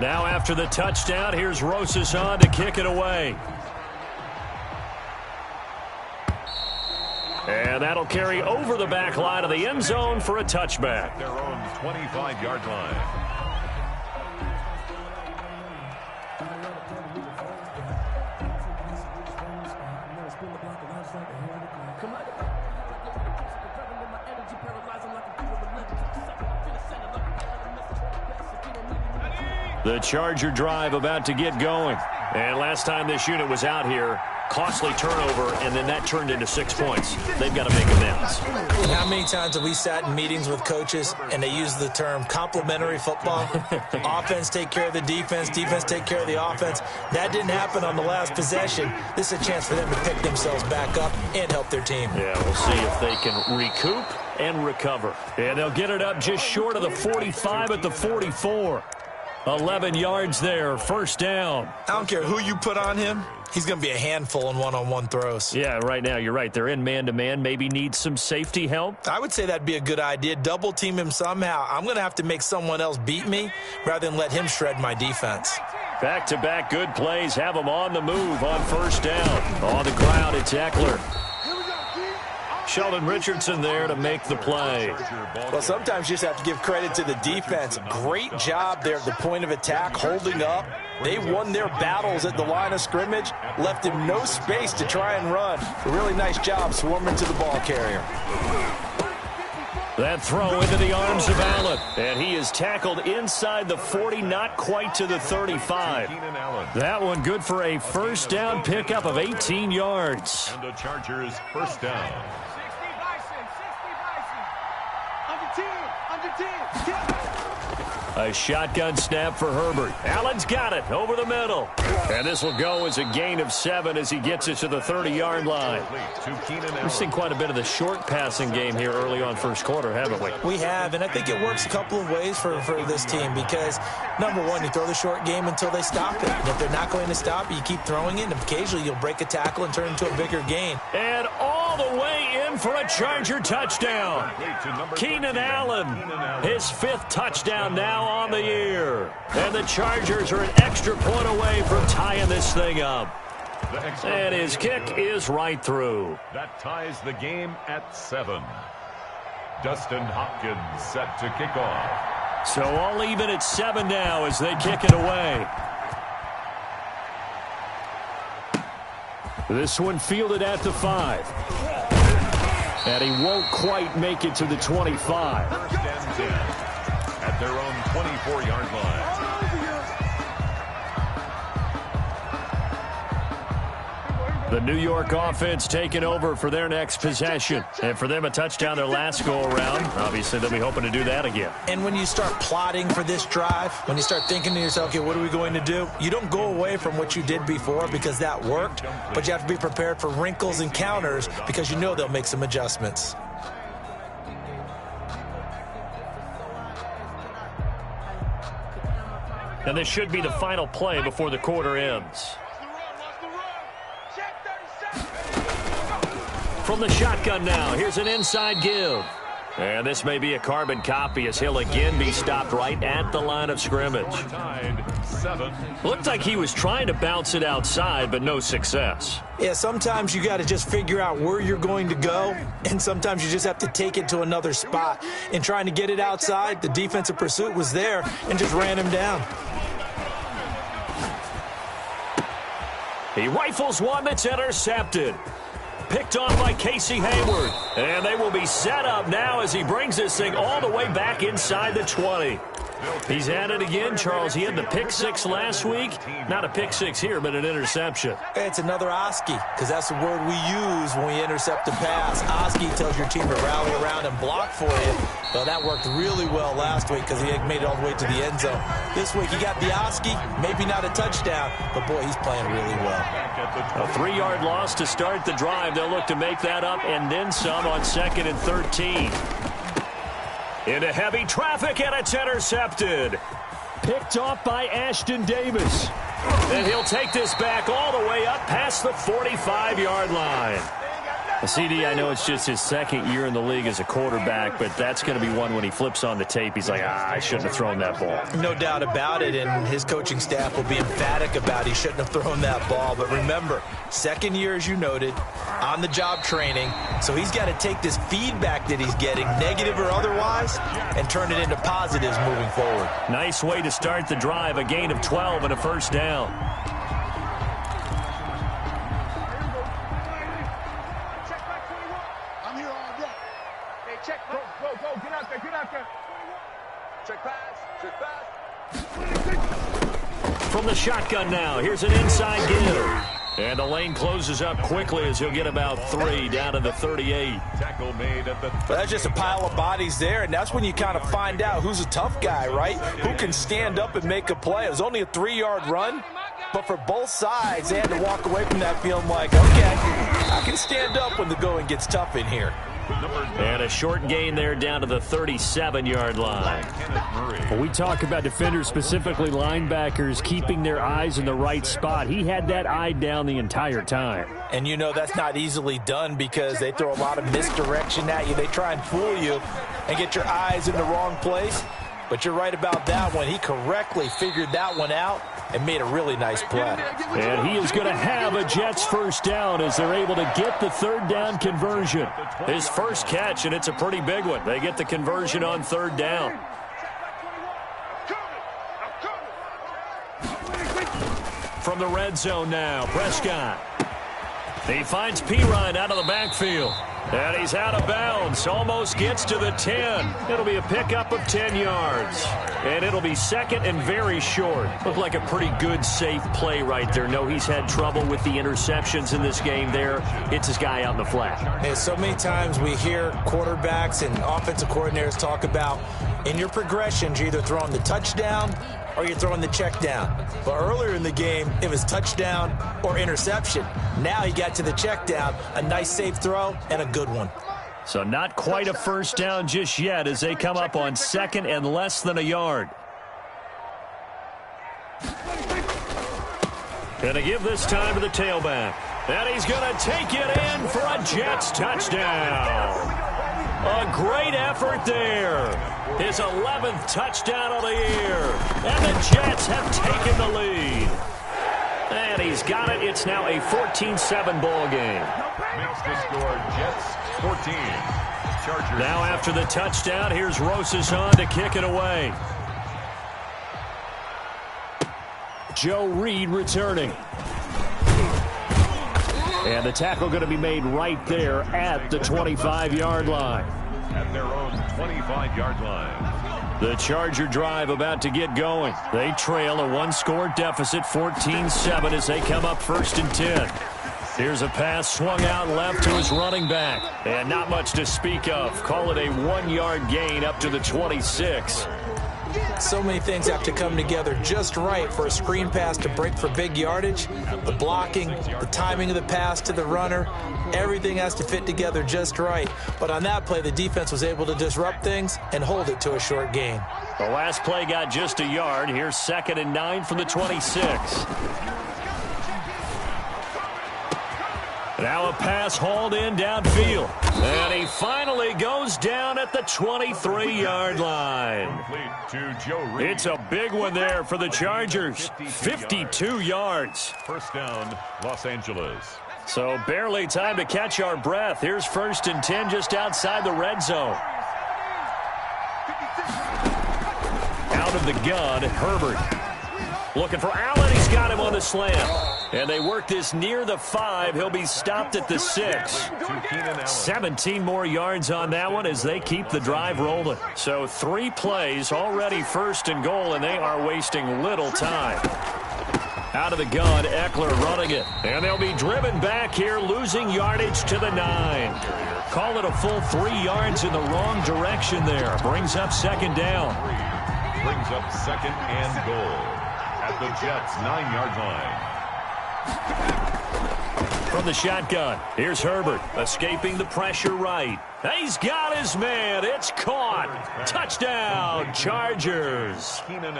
Now after the touchdown, here's Rosas on to kick it away. And that'll carry over the back line of the end zone for a touchback. Their own 25-yard line. The Charger drive about to get going. And last time this unit was out here, costly turnover, and then that turned into 6 points. They've got to make amends. How many times have we sat in meetings with coaches and they use the term complementary football? Offense take care of the defense, defense take care of the offense. That didn't happen on the last possession. This is a chance for them to pick themselves back up and help their team. Yeah, we'll see if they can recoup and recover. And they'll get it up just short of the 45 at the 44. 11 yards there, first down. I don't care who you put on him. He's going to be a handful in one-on-one throws. Yeah, right now, you're right. They're in man-to-man. Maybe need some safety help. I would say that'd be a good idea. Double team him somehow. I'm going to have to make someone else beat me rather than let him shred my defense. Back-to-back good plays. Have him on the move on first down. On the ground, it's Eckler. Sheldon Richardson there to make the play. Well, sometimes you just have to give credit to the defense. Great job there at the point of attack, holding up. They won their battles at the line of scrimmage, left him no space to try and run. A really nice job swarming to the ball carrier. That throw into the arms of Allen. And he is tackled inside the 40, not quite to the 35. That one good for a first down pickup of 18 yards. And the Chargers first down. A shotgun snap for Herbert. Allen's got it over the middle. And this will go as a gain of 7 as he gets it to the 30-yard line. We've seen quite a bit of the short passing game here early on first quarter, haven't we? We have, and I think it works a couple of ways for this team because, number one, you throw the short game until they stop it. And if they're not going to stop it, you keep throwing it, and occasionally you'll break a tackle and turn it into a bigger gain. And all the way in for a Charger touchdown. Keenan Allen, his 5th touchdown now on the year. And the Chargers are an extra point away from tying this thing up. And his kick is right through. That ties the game at 7. Dustin Hopkins set to kick off. So all even at 7 now as they kick it away. This one fielded at the 5. And he won't quite make it to the 25. First and 10 at their own 24-yard line. The New York offense taking over for their next possession. And for them, a touchdown their last go-around. Obviously, they'll be hoping to do that again. And when you start plotting for this drive, when you start thinking to yourself, okay, what are we going to do? You don't go away from what you did before because that worked, but you have to be prepared for wrinkles and counters because you know they'll make some adjustments. And this should be the final play before the quarter ends. From the shotgun now, here's an inside give. And this may be a carbon copy as he'll again be stopped right at the line of scrimmage. Looked like he was trying to bounce it outside, but no success. Yeah, sometimes you got to just figure out where you're going to go, and sometimes you just have to take it to another spot. In trying to get it outside, the defensive pursuit was there and just ran him down. He rifles one that's intercepted. Picked off by Casey Hayward. And they will be set up now as he brings this thing all the way back inside the 20. He's at it again, Charles. He had the pick 6 last week. Not a pick 6 here, but an interception. It's another Oski, because that's the word we use when we intercept a pass. Oski tells your team to rally around and block for you. Well, that worked really well last week because he made it all the way to the end zone. This week he got the Oski, maybe not a touchdown, but boy, he's playing really well. A 3-yard loss to start the drive. They'll look to make that up and then some on 2nd and 13. Into heavy traffic, and it's intercepted. Picked off by Ashton Davis. And he'll take this back all the way up past the 45-yard line. CD, I know it's just his second year in the league as a quarterback, but that's going to be one when he flips on the tape. He's like, I shouldn't have thrown that ball. No doubt about it, and his coaching staff will be emphatic about he shouldn't have thrown that ball. But remember, second year, as you noted, on-the-job training, so he's got to take this feedback that he's getting, negative or otherwise, and turn it into positives moving forward. Nice way to start the drive, a gain of 12 and a first down. From the shotgun now, here's an inside give. And the lane closes up quickly as he'll get about 3 down to the 38. Tackle made at the That's just a pile of bodies there, and that's when you kind of find out who's a tough guy, right? Who can stand up and make a play. It was only a 3-yard run, but for both sides, they had to walk away from that feeling like, okay, I can stand up when the going gets tough in here. And a short gain there down to the 37-yard line. When we talk about defenders, specifically linebackers, keeping their eyes in the right spot, he had that eye down the entire time. And you know that's not easily done because they throw a lot of misdirection at you. They try and fool you and get your eyes in the wrong place. But you're right about that one. He correctly figured that one out and made a really nice play. And he is going to have a Jets first down as they're able to get the third down conversion. His first catch, and it's a pretty big one. They get the conversion on third down. From the red zone now, Prescott. He finds Pirine out of the backfield. And he's out of bounds, almost gets to the 10. It'll be a pickup of 10 yards. And it'll be second and very short. Looked like a pretty good, safe play right there. No, he's had trouble with the interceptions in this game there. Hits his guy out in the flat. And so many times we hear quarterbacks and offensive coordinators talk about in your progressions, you're either throwing the touchdown or you're throwing the check down. But earlier in the game, it was touchdown or interception. Now he got to the check down, a nice safe throw, and a good one. So not quite a first down just yet as they come up on second and less than a yard. Going to give this time to the tailback. And he's going to take it in for a Jets touchdown. A great effort there. His 11th touchdown of the year. And the Jets have taken the lead. And he's got it. It's now a 14-7 ball game. makes the score Jets 14. Chargers. Now after the touchdown, here's Rosas on to kick it away. Joe Reed returning. And the tackle going to be made right there at the 25-yard line. At their own 25-yard line. The Charger drive about to get going. They trail a one-score deficit, 14-7, as they come up 1st and 10. Here's a pass swung out left to his running back. And not much to speak of. Call it a 1-yard gain up to the 26. So many things have to come together just right for a screen pass to break for big yardage. The blocking, the timing of the pass to the runner, everything has to fit together just right. But on that play, the defense was able to disrupt things and hold it to a short gain. The last play got just a yard. Here's 2nd and 9 from the 26. Now a pass hauled in downfield. And he finally goes down at the 23-yard line. To Joe Reed. It's a big one there for the Chargers. 52 yards. First down, Los Angeles. So barely time to catch our breath. Here's 1st and 10 just outside the red zone. Out of the gun, Herbert. Looking for Allen. He's got him on the slant. And they work this near the 5. He'll be stopped at the 6. 17 more yards on that one as they keep the drive rolling. So 3 plays, already 1st and goal, and they are wasting little time. Out of the gun, Eckler running it. And they'll be driven back here, losing yardage to the 9. Call it a full 3 yards in the wrong direction there. Brings up 2nd down. Brings up 2nd and goal at the Jets' 9-yard line. From the shotgun, here's Herbert, escaping the pressure right. He's got his man. It's caught. Touchdown, Chargers. Keenan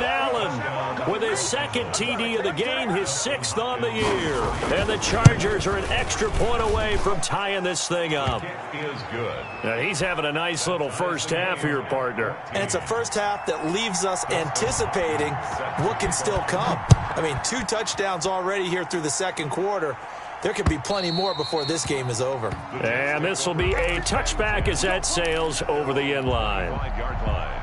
Allen with his second TD of the game, his 6th on the year. And the Chargers are an extra point away from tying this thing up. Now, he's having a nice little first half here, partner. And it's a first half that leaves us anticipating what can still come. I mean, 2 touchdowns already here through the second quarter. There could be plenty more before this game is over. And this will be a touchback as that sails over the end line. 5-yard line.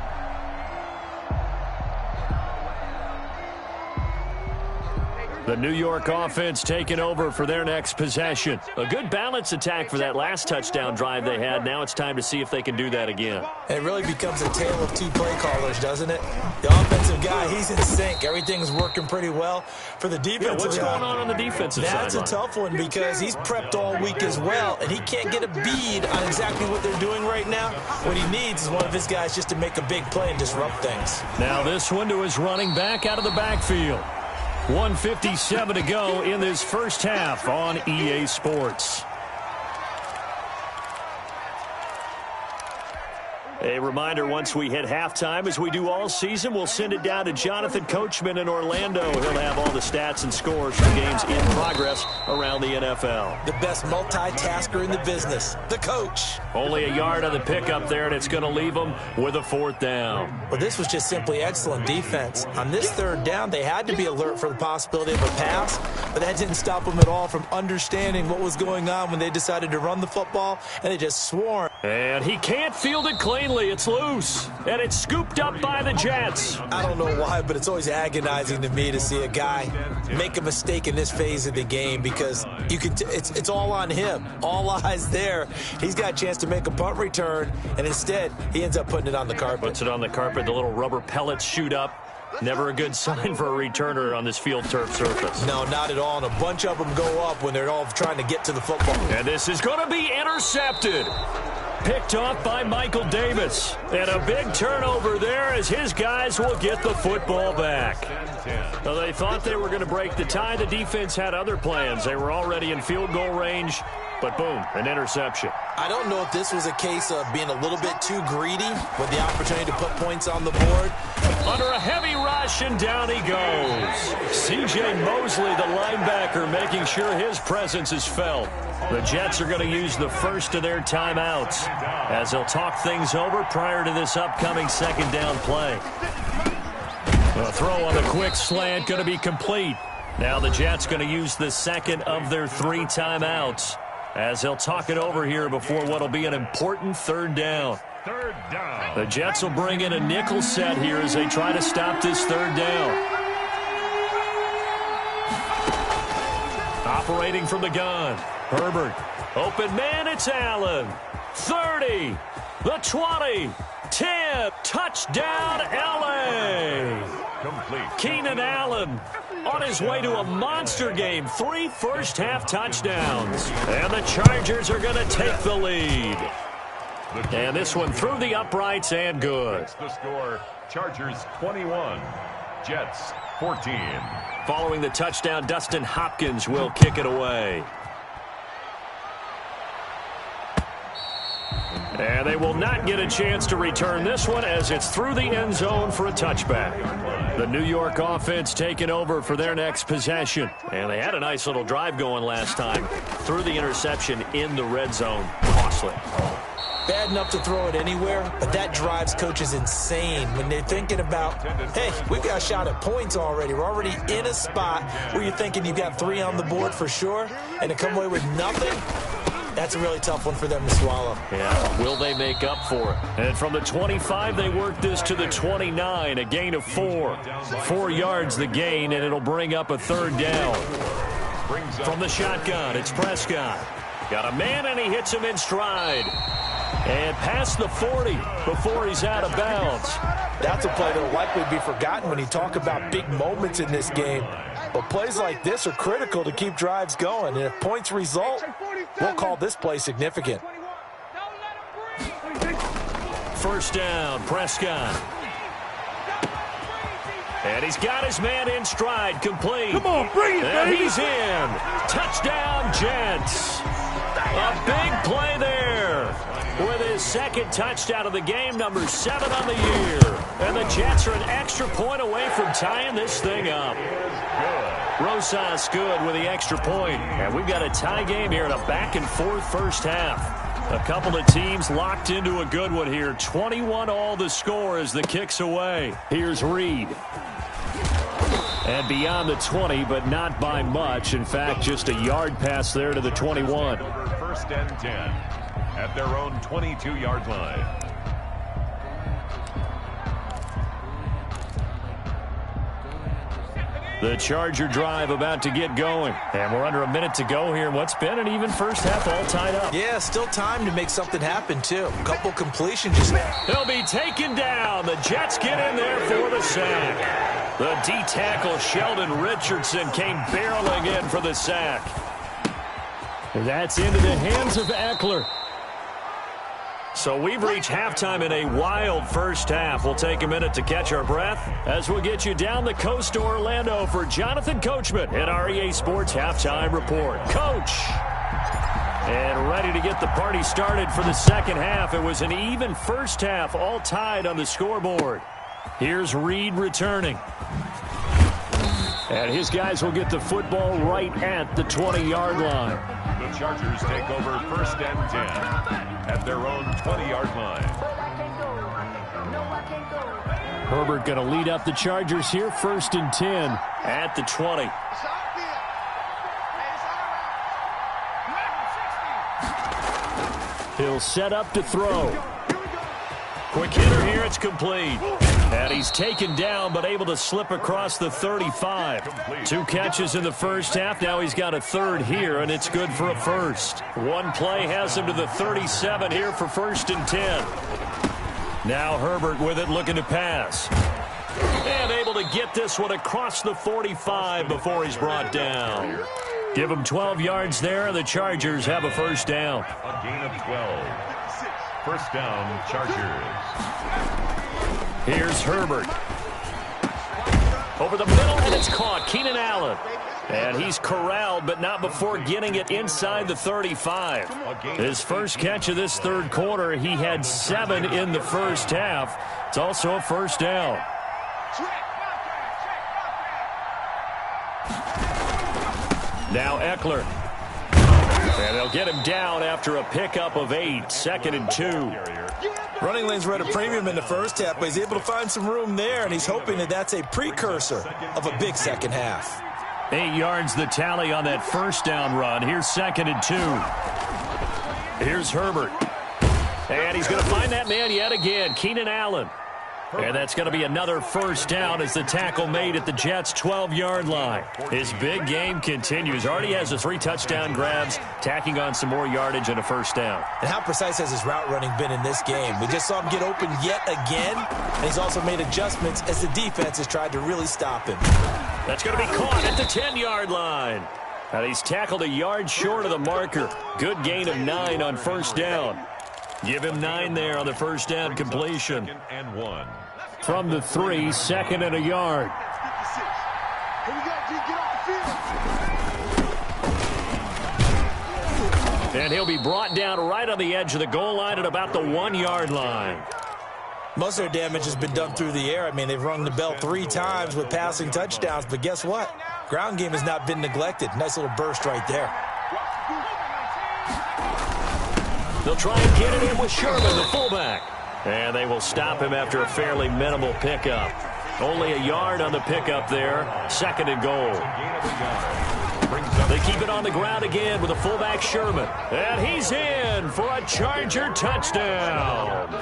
The New York offense taking over for their next possession. A good balance attack for that last touchdown drive they had. Now it's time to see if they can do that again. And it really becomes a tale of 2 play callers, doesn't it? The offensive guy, he's in sync. Everything's working pretty well. For the defensive what's going on the defensive side? That's a tough one because he's prepped all week as well, and he can't get a bead on exactly what they're doing right now. What he needs is one of his guys just to make a big play and disrupt things. Now this one to his running back out of the backfield. 1:57 to go in this first half on EA Sports. A reminder, once we hit halftime, as we do all season, we'll send it down to Jonathan Coachman in Orlando. He'll have all the stats and scores from games in progress around the NFL. The best multitasker in the business, the coach. Only a yard on the pickup there, and it's going to leave them with a 4th down. Well, this was just simply excellent defense. On this 3rd down, they had to be alert for the possibility of a pass, but that didn't stop them at all from understanding what was going on when they decided to run the football, and they just swarmed. And he can't field it cleanly. It's loose, and it's scooped up by the Jets. I don't know why, but it's always agonizing to me to see a guy make a mistake in this phase of the game because you can. It's all on him. All eyes there. He's got a chance to make a punt return, and instead he ends up putting it on the carpet. Puts it on the carpet. The little rubber pellets shoot up. Never a good sign for a returner on this field turf surface. No, not at all. And a bunch of them go up when they're all trying to get to the football. And this is going to be intercepted. Picked off by Michael Davis. And a big turnover there as his guys will get the football back. Now, they thought they were going to break the tie. The defense had other plans. They were already in field goal range. But boom, an interception. I don't know if this was a case of being a little bit too greedy with the opportunity to put points on the board. Under a heavy rush, and down he goes. C.J. Mosley, the linebacker, making sure his presence is felt. The Jets are going to use the first of their timeouts as they'll talk things over prior to this upcoming 2nd down play. The throw on the quick slant going to be complete. Now the Jets going to use the 2nd of their 3 timeouts as they'll talk it over here before what will be an important 3rd down. 3rd down. The Jets will bring in a nickel set here as they try to stop this 3rd down. Operating from the gun. Herbert. Open man, it's Allen. 30. The 20. 10. Touchdown, L.A. Complete. Keenan Allen on his way to a monster game. 3 first-half touchdowns. And the Chargers are going to take the lead. And this one through the uprights and good. The score, Chargers 21, Jets 14. Following the touchdown, Dustin Hopkins will kick it away. And they will not get a chance to return this one as it's through the end zone for a touchback. The New York offense taking over for their next possession. And they had a nice little drive going last time. Through the interception in the red zone. Costly. Bad enough to throw it anywhere, but that drives coaches insane when they're thinking about, hey, we've got a shot at points already. We're already in a spot where you're thinking you've got 3 on the board for sure, and to come away with nothing, that's a really tough one for them to swallow. Yeah, will they make up for it? And from the 25, they work this to the 29, a gain of 4. 4 yards the gain, and it'll bring up a 3rd down. From the shotgun, it's Prescott. Got a man, and he hits him in stride. And past the 40 before he's out of bounds. That's a play that will likely be forgotten when you talk about big moments in this game. But plays like this are critical to keep drives going. And if points result, we'll call this play significant. First down, Prescott. And he's got his man in stride, complete. Come on, bring it, and baby. he's in. Touchdown, Jets. A big play there with his second touchdown of the game, number 7 on the year. And the Jets are an extra point away from tying this thing up. Rosas good with the extra point. And we've got a tie game here in a back-and-forth first half. A couple of teams locked into a good one here. 21-all the score as the kick's away. Here's Reed. And beyond the 20, but not by much. In fact, just a yard pass there to the 21. First and 10 at their own 22-yard line. The Charger drive about to get going. And we're under a minute to go here. What's been an even first half, all tied up. Yeah, still time to make something happen, too. A couple completions just now. He'll be taken down. The Jets get in there for the sack. The D-tackle, Sheldon Richardson, came barreling in for the sack. That's into the hands of Eckler. So we've reached halftime in a wild first half. We'll take a minute to catch our breath as we'll get you down the coast to Orlando for Jonathan Coachman at our EA Sports Halftime Report. Coach! And ready to get the party started for the second half. It was an even first half, all tied on the scoreboard. Here's Reed returning. And his guys will get the football right at the 20-yard line. The Chargers take over first and 10 at their own 20-yard line. Herbert going to lead up the Chargers here, first and 10 at the 20. He'll set up to throw. Quick hitter here, it's complete. And he's taken down, but able to slip across the 35. 2 catches in the first half. Now he's got a third here, and it's good for a first. One play has him to the 37 here for first and 10. Now Herbert with it, looking to pass. And able to get this one across the 45 before he's brought down. Give him 12 yards there, and the Chargers have a first down. A gain of 12. First down, Chargers. Here's Herbert. Over the middle, and it's caught. Keenan Allen. And he's corralled, but not before getting it inside the 35. His first catch of this third quarter, he had 7 in the first half. It's also a first down. Now Eckler. And they'll get him down after a pickup of 8. Second and 2. Running lanes were at a premium in the first half, but he's able to find some room there, and he's hoping that that's a precursor of a big second half. 8 yards the tally on that first down run. Here's second and 2. Here's Herbert. And he's going to find that man yet again, Keenan Allen. And that's going to be another first down as the tackle made at the Jets' 12-yard line. His big game continues. Already has the 3 touchdown grabs, tacking on some more yardage and a first down. And how precise has his route running been in this game? We just saw him get open yet again, and he's also made adjustments as the defense has tried to really stop him. That's going to be caught at the 10-yard line. And he's tackled a yard short of the marker. Good gain of 9 on first down. Give him 9 there on the first down completion. Second and 1. From the 3, second and a yard. And he'll be brought down right on the edge of the goal line at about the 1-yard line. Most of their damage has been done through the air. I mean, they've rung the bell 3 times with passing touchdowns, but guess what? Ground game has not been neglected. Nice little burst right there. They'll try and get it in with Sherman, the fullback. And they will stop him after a fairly minimal pickup. Only a yard on the pickup there. Second and goal. They keep it on the ground again with a fullback Sherman. And he's in for a Charger touchdown.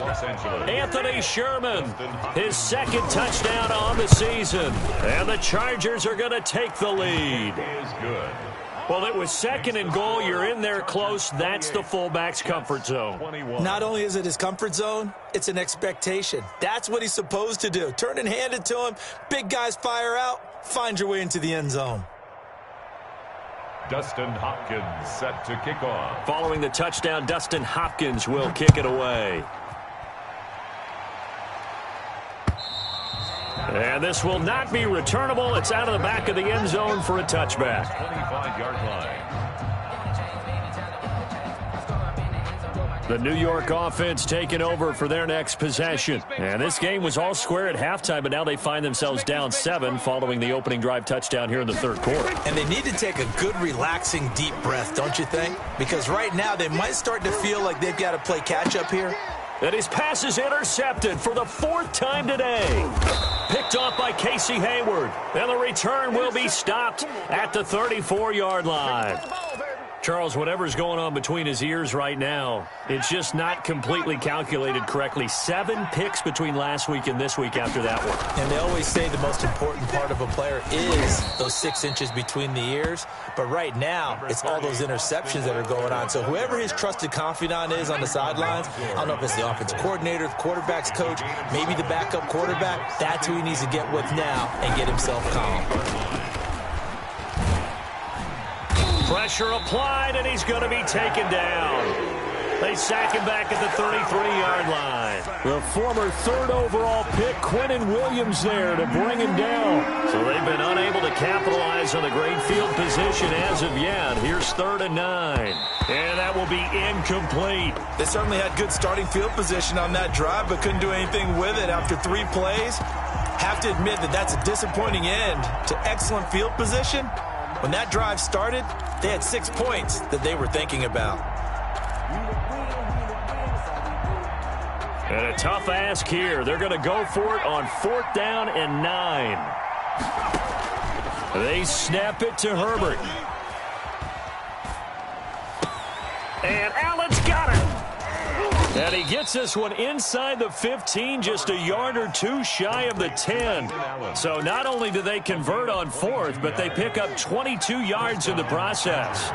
Anthony Sherman, his second touchdown on the season. And the Chargers are going to take the lead. Well, it was second and goal. You're in there close. That's the fullback's comfort zone. Not only is it his comfort zone, it's an expectation. That's what he's supposed to do. Turn and hand it to him. Big guys fire out. Find your way into the end zone. Dustin Hopkins set to kick off. Following the touchdown, Dustin Hopkins will kick it away. And this will not be returnable. It's out of the back of the end zone for a touchback. 25-yard line. The New York offense taking over for their next possession. And this game was all square at halftime, but now they find themselves down 7 following the opening drive touchdown here in the third quarter. And they need to take a good, relaxing, deep breath, don't you think? Because right now they might start to feel like they've got to play catch-up here. And his pass is intercepted for the 4th time today. Picked off by Casey Hayward. And the return will be stopped at the 34-yard line. Charles, whatever's going on between his ears right now, it's just not completely calculated correctly. 7 picks between last week and this week after that one. And they always say the most important part of a player is those 6 inches between the ears. But right now, it's all those interceptions that are going on. So whoever his trusted confidant is on the sidelines, I don't know if it's the offensive coordinator, the quarterback's coach, maybe the backup quarterback, that's who he needs to get with now and get himself calm. Pressure applied, and he's going to be taken down. They sack him back at the 33-yard line. The former 3rd overall pick, Quinnen Williams, there to bring him down. So they've been unable to capitalize on the great field position as of yet. Here's 3rd and 9. And that will be incomplete. They certainly had good starting field position on that drive, but couldn't do anything with it after 3 plays. Have to admit that that's a disappointing end to excellent field position. When that drive started, they had 6 points that they were thinking about. And a tough ask here. They're going to go for it on 4th down and 9. They snap it to Herbert. And Allen's got it. And he gets this one inside the 15, just a yard or 2 shy of the 10. So not only do they convert on 4th, but they pick up 22 yards in the process.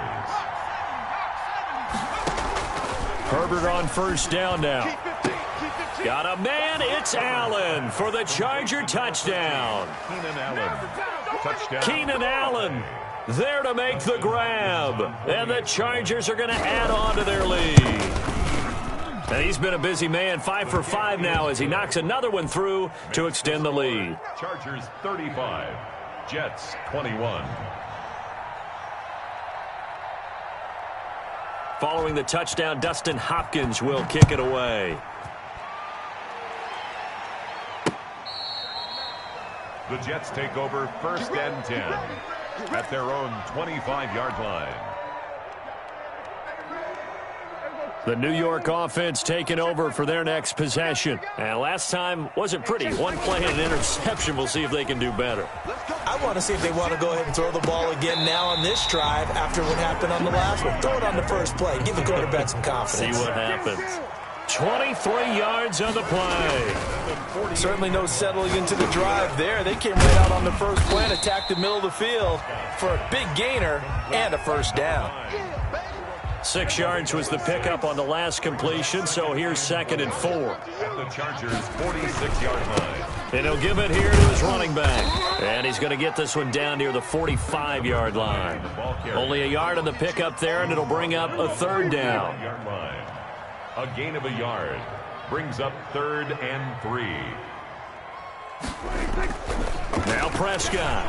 Herbert on 1st down now. Got a man, it's Allen for the Charger touchdown. Keenan Allen there to make the grab. And the Chargers are going to add on to their lead. And he's been a busy man, 5 for 5 now as he knocks another one through to extend the lead. Chargers 35, Jets 21. Following the touchdown, Dustin Hopkins will kick it away. The Jets take over 1st and 10 at their own 25-yard line. The New York offense taking over for their next possession. And last time wasn't pretty. 1 play and an interception. We'll see if they can do better. I want to see if they want to go ahead and throw the ball again now on this drive after what happened on the last one. Throw it on the first play. Give the quarterback some confidence. See what happens. 23 yards on the play. Certainly no settling into the drive there. They came right out on the first play and attacked the middle of the field for a big gainer and a 1st down. 6 yards was the pickup on the last completion, so here's 2nd and 4. At the Chargers' 46-yard line. And he'll give it here to his running back. And he's going to get this one down near the 45-yard line. Only a yard on the pickup there, and it'll bring up a 3rd down. A gain of a yard brings up 3rd and 3. Now Prescott.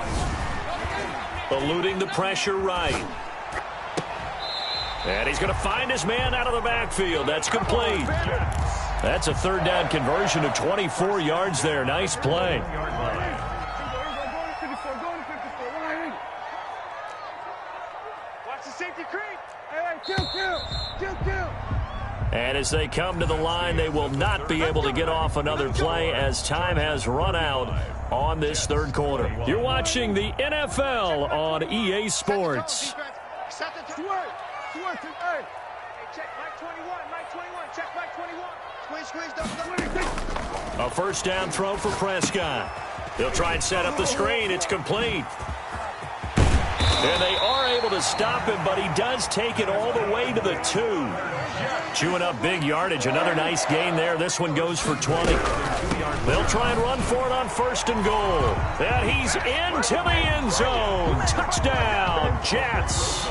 Eluding the pressure right. And he's going to find his man out of the backfield. That's complete. That's a 3rd down conversion of 24 yards there. Nice play. Watch the safety creep. Hey, kill. And as they come to the line, they will not be able to get off another play as time has run out on this 3rd quarter. You're watching the NFL on EA Sports. Hey, check Mike 21. Check Mike 21. Squeeze. A 1st down throw for Prescott. He'll try and set up the screen. It's complete. And they are able to stop him, but he does take it all the way to the 2. Chewing up big yardage. Another nice gain there. This one goes for 20. They'll try and run for it on 1st and goal. And he's into the end zone. Touchdown, Jets.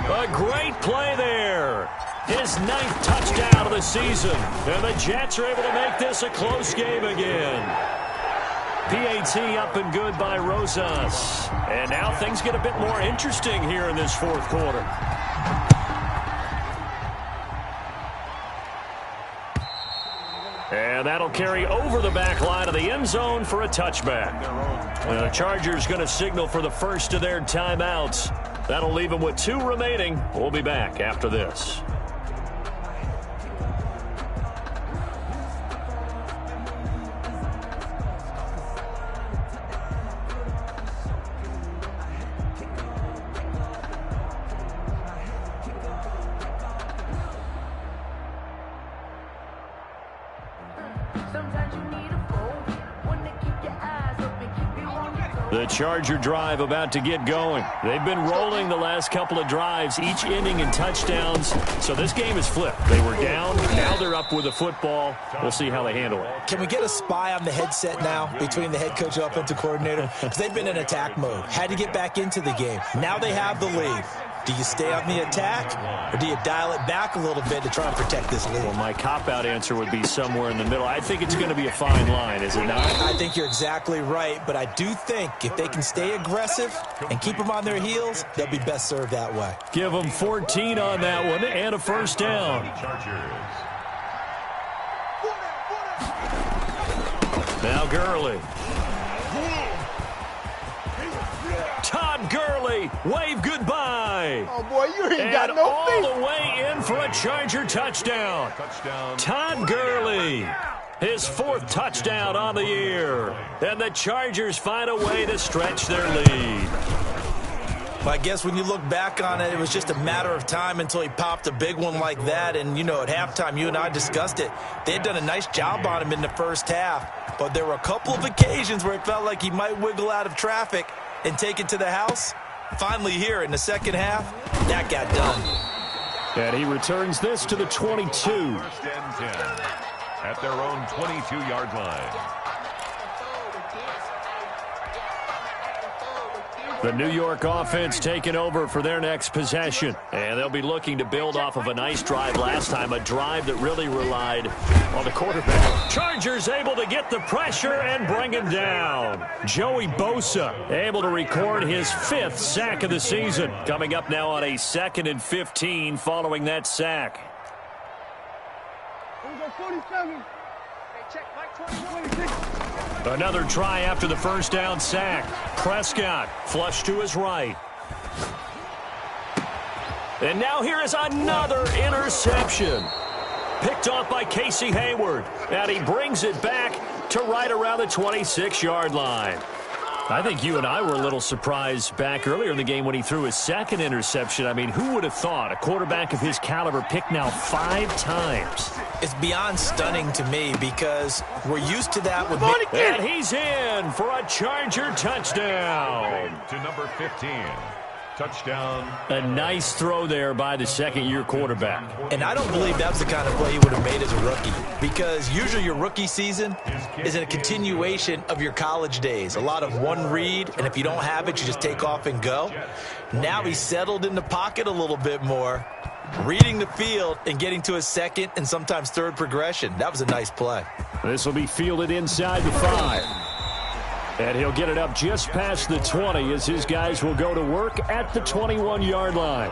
A great play there. His 9th touchdown of the season. And the Jets are able to make this a close game again. PAT up and good by Rosas. And now things get a bit more interesting here in this fourth quarter. And that'll carry over the back line of the end zone for a touchback. The Chargers going to signal for the first of their timeouts. That'll leave them with 2 remaining. We'll be back after this. The Charger drive about to get going. They've been rolling the last couple of drives, each inning in touchdowns. So this game is flipped. They were down. Now they're up with the football. We'll see how they handle it. Can we get a spy on the headset now between the head coach and offensive coordinator? Because they've been in attack mode. Had to get back into the game. Now they have the lead. Do you stay on the attack, or do you dial it back a little bit to try and protect this lead? Well, my cop-out answer would be somewhere in the middle. I think it's going to be a fine line, is it not? I think you're exactly right, but I do think if they can stay aggressive and keep them on their heels, they'll be best served that way. Give them 14 on that one and a first down. Now Gurley. Todd Gurley, wave goodbye. Oh, boy, you ain't got and no all feet. the way in for a Charger touchdown. Todd Gurley, his 4th touchdown on the year. And the Chargers find a way to stretch their lead. Well, I guess when you look back on it, it was just a matter of time until he popped a big one like that. And, you know, at halftime, you and I discussed it. They had done a nice job on him in the first half. But there were a couple of occasions where it felt like he might wiggle out of traffic and take it to the house. Finally here in the second half, that got done. And he returns this to the 22. First and 10 at their own 22-yard line. The New York offense taking over for their next possession. And they'll be looking to build off of a nice drive last time, a drive that really relied on the quarterback. Chargers able to get the pressure and bring him down. Joey Bosa able to record his 5th sack of the season. Coming up now on a 2nd and 15 following that sack. Another try after the first down sack. Prescott flush to his right. And now here is another interception. Picked off by Casey Hayward. And he brings it back to right around the 26-yard line. I think you and I were a little surprised back earlier in the game when he threw his 2nd interception. I mean, who would have thought a quarterback of his caliber picked now 5 times? It's beyond stunning to me because we're used to that with and he's in for a Charger touchdown. To number 15. Touchdown. A nice throw there by the 2nd-year quarterback. And I don't believe that was the kind of play he would have made as a rookie, because usually your rookie season is a continuation of your college days. A lot of one read, and if you don't have it, you just take off and go. Now he's settled in the pocket a little bit more, reading the field and getting to his 2nd and sometimes 3rd progression. That was a nice play. This will be fielded inside the 5. And he'll get it up just past the 20 as his guys will go to work at the 21-yard line.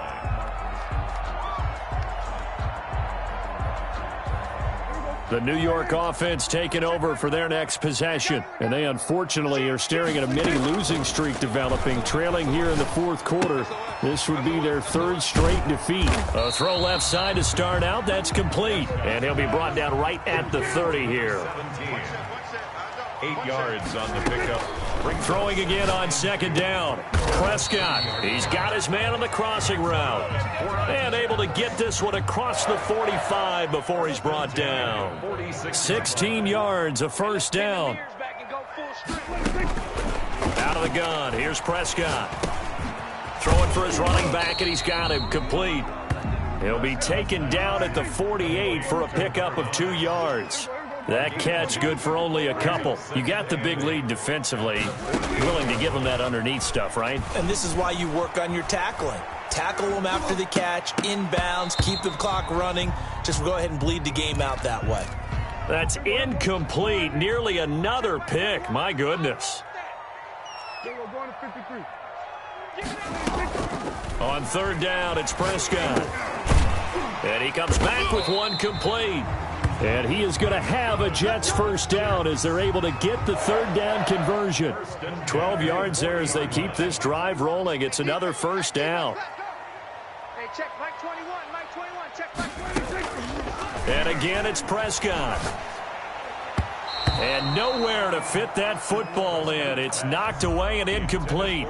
The New York offense taking over for their next possession. And they unfortunately are staring at a mini losing streak developing, trailing here in the 4th quarter. This would be their 3rd straight defeat. A throw left side to start out. That's complete. And he'll be brought down right at the 30 here. 8 yards on the pickup. Throwing again on 2nd down. Prescott, he's got his man on the crossing route. And able to get this one across the 45 before he's brought down. 16 yards, a first down. Out of the gun, here's Prescott. Throwing for his running back, and he's got him complete. He'll be taken down at the 48 for a pickup of 2 yards. That catch good for only a couple. You got the big lead defensively. Willing to give them that underneath stuff, right? And this is why you work on your tackling. Tackle them after the catch, inbounds, keep the clock running. Just go ahead and bleed the game out that way. That's incomplete. Nearly another pick. My goodness. On third down, it's Prescott. And he comes back with one complete. And he is going to have a Jets first down as they're able to get the third down conversion. 12 yards there as they keep this drive rolling. It's another first down. Hey, check Mike 21, Mike 21, check Mike 26. And again, it's Prescott. And nowhere to fit that football in. It's knocked away and incomplete.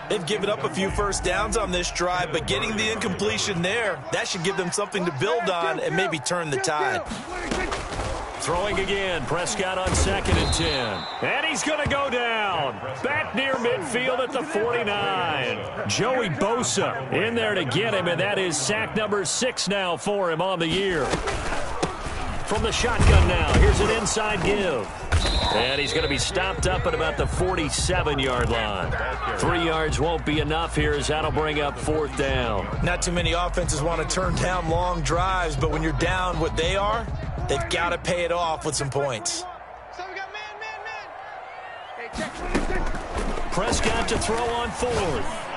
They've given up a few first downs on this drive, but getting the incompletion there, that should give them something to build on and maybe turn the tide. Throwing again, Prescott on 2nd and 10. And he's going to go down. Back near midfield at the 49. Joey Bosa in there to get him, and that is sack number 6 now for him on the year. From the shotgun now, here's an inside give. And he's going to be stopped up at about the 47-yard line. 3 yards won't be enough here as that'll bring up 4th down. Not too many offenses want to turn down long drives, but when you're down what they are, they've got to pay it off with some points. So we got man. Hey, check. Prescott to throw on 4th.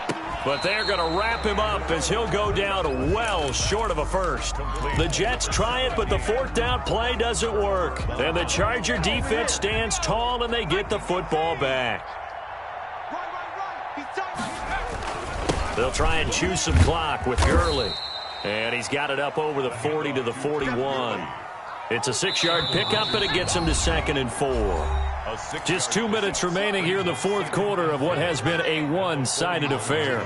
But they're going to wrap him up as he'll go down well short of a first. The Jets try it, but the 4th down play doesn't work. And the Charger defense stands tall, and they get the football back. They'll try and chew some clock with Gurley. And he's got it up over the 40 to the 41. It's a 6-yard pickup, and it gets him to 2nd and 4. Just 2 minutes remaining here in the 4th quarter of what has been a one-sided affair.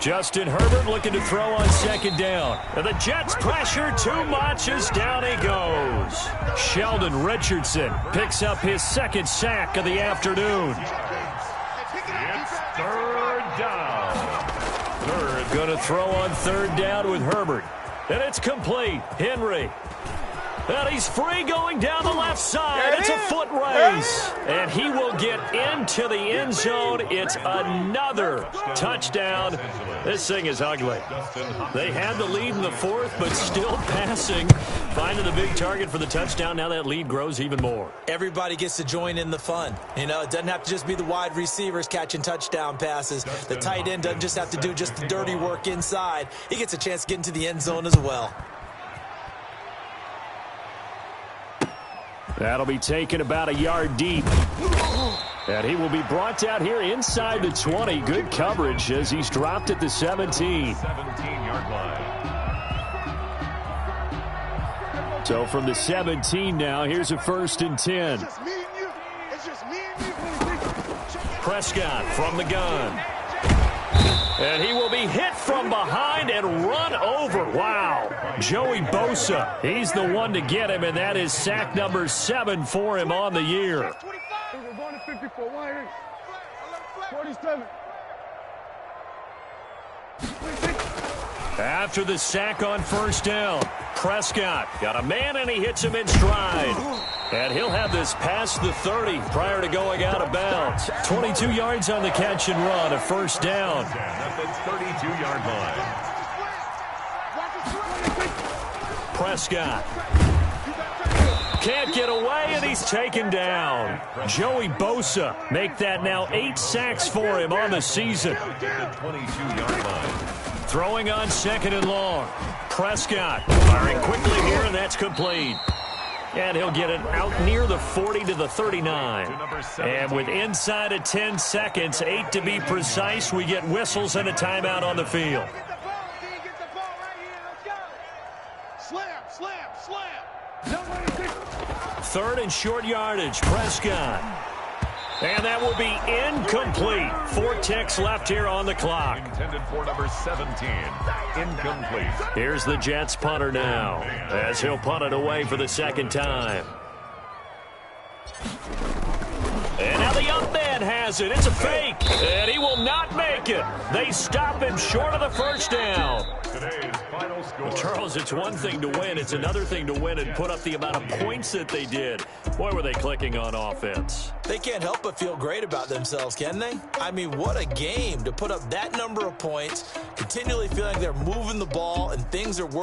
Justin Herbert looking to throw on 2nd down. And the Jets pressure too much as down he goes. Sheldon Richardson picks up his 2nd sack of the afternoon. It's 3rd down. Going to throw on 3rd down with Herbert. And it's complete. Henry. And he's free going down the left side. It's a foot race. And he will get into the end zone. It's another touchdown. This thing is ugly. They had the lead in the 4th, but still passing. Finding the big target for the touchdown. Now that lead grows even more. Everybody gets to join in the fun. You know, it doesn't have to just be the wide receivers catching touchdown passes. The tight end doesn't just have to do just the dirty work inside. He gets a chance to get into the end zone as well. That'll be taken about a yard deep. And he will be brought out here inside the 20. Good coverage as he's dropped at the 17. 17-yard line. So from the 17 now, here's a 1st and 10. Prescott from the gun. And he will be hit from behind and run over. Wow. Joey Bosa, he's the one to get him, and that is sack number 7 for him on the year. 47. After the sack on 1st down, Prescott got a man, and he hits him in stride. And he'll have this past the 30 prior to going out of bounds. 22 yards on the catch and run, a 1st down. At the 32-yard line. Prescott can't get away, and he's taken down. Joey Bosa make that now 8 sacks for him on the season. At the 22-yard line. Throwing on 2nd and long. Prescott firing quickly here, and that's complete. And he'll get it out near the 40 to the 39. And with inside of 10 seconds, 8 to be precise, we get whistles and a timeout on the field. Get the ball right here. Let's go. Slam. 3rd and short yardage, Prescott. And that will be incomplete. 4 ticks left here on the clock. Intended for number 17. Incomplete. Here's the Jets punter now, as he'll punt it away for the 2nd time. And now the young man has it. It's a fake, and he will not make it. They stop him short of the 1st down. Today's final score. Charles, it's one thing to win. It's another thing to win and put up the amount of points that they did. Boy, were they clicking on offense. They can't help but feel great about themselves, can they? I mean, what a game to put up that number of points, continually feeling they're moving the ball and things are working.